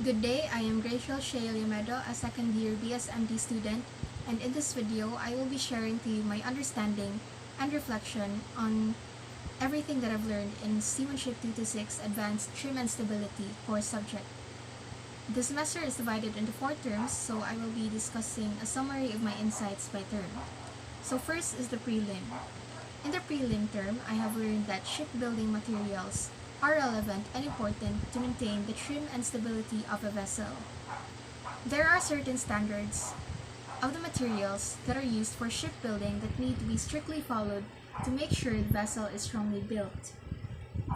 Good day, I am Rachel Shea-Limedo, a second-year BSMD student, and in this video, I will be sharing to you my understanding and reflection on everything that I've learned in Seamanship 226 Advanced Trim and Stability course subject. The semester is divided into 4 terms, so I will be discussing a summary of my insights by term. So first is the prelim. In the prelim term, I have learned that shipbuilding materials are relevant and important to maintain the trim and stability of a vessel. There are certain standards of the materials that are used for shipbuilding that need to be strictly followed to make sure the vessel is strongly built.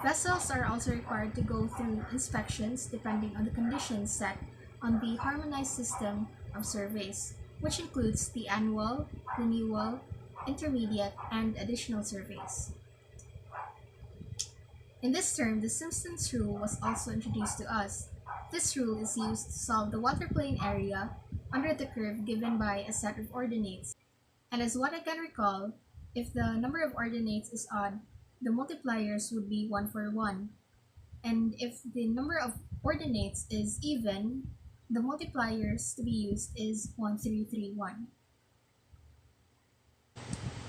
Vessels are also required to go through inspections depending on the conditions set on the harmonized system of surveys, which includes the annual, renewal, intermediate, and additional surveys. In this term, the Simpson's rule was also introduced to us. This rule is used to solve the waterplane area under the curve given by a set of ordinates. And as what I can recall, if the number of ordinates is odd, the multipliers would be 1 for 1. And if the number of ordinates is even, the multipliers to be used is 1, 3, 3, 1.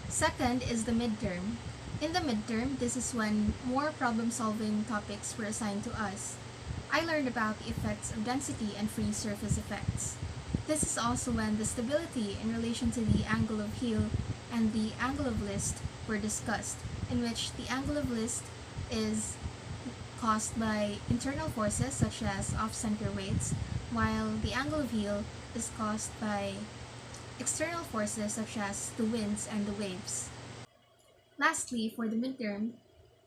Second is the midterm. In the midterm, this is when more problem-solving topics were assigned to us. I learned about the effects of density and free surface effects. This is also when the stability in relation to the angle of heel and the angle of list were discussed, in which the angle of list is caused by internal forces such as off-center weights, while the angle of heel is caused by external forces such as the winds and the waves. Lastly, for the midterm,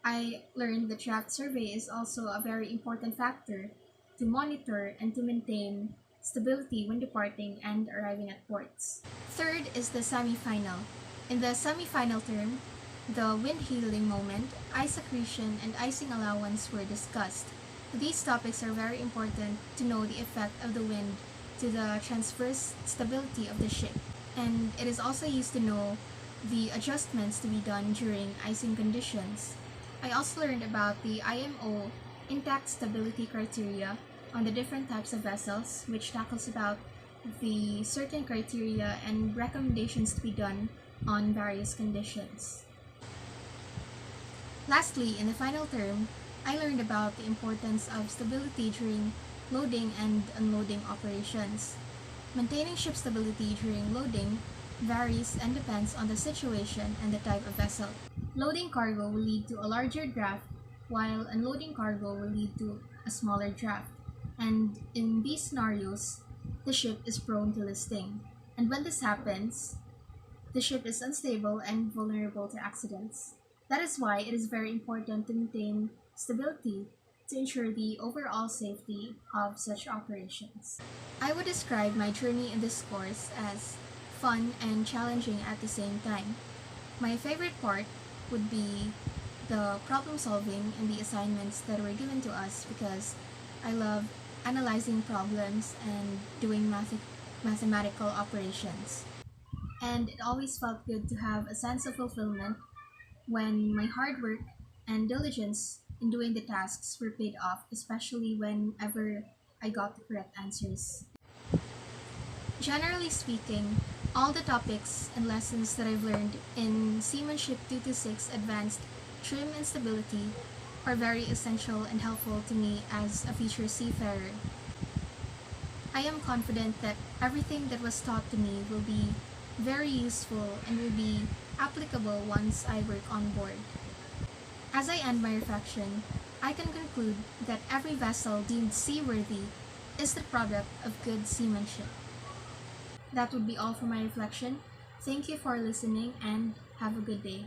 I learned that draft survey is also a very important factor to monitor and to maintain stability when departing and arriving at ports. Third is the semifinal. In the semifinal term, the wind heeling moment, ice accretion, and icing allowance were discussed. These topics are very important to know the effect of the wind to the transverse stability of the ship, and it is also used to know the adjustments to be done during icing conditions. I also learned about the IMO intact stability criteria on the different types of vessels, which tackles about the certain criteria and recommendations to be done on various conditions. Lastly, in the final term, I learned about the importance of stability during loading and unloading operations. Maintaining ship stability during loading varies and depends on the situation and the type of vessel. Loading cargo will lead to a larger draft, while unloading cargo will lead to a smaller draft. And in these scenarios, the ship is prone to listing. And when this happens, the ship is unstable and vulnerable to accidents. That is why it is very important to maintain stability to ensure the overall safety of such operations. I would describe my journey in this course as fun and challenging at the same time. My favorite part would be the problem solving and the assignments that were given to us because I love analyzing problems and doing mathematical operations. And it always felt good to have a sense of fulfillment when my hard work and diligence in doing the tasks were paid off, especially whenever I got the correct answers. Generally speaking, all the topics and lessons that I've learned in Seamanship 226 Advanced Trim and Stability are very essential and helpful to me as a future seafarer. I am confident that everything that was taught to me will be very useful and will be applicable once I work on board. As I end my reflection, I can conclude that every vessel deemed seaworthy is the product of good seamanship. That would be all for my reflection. Thank you for listening and have a good day.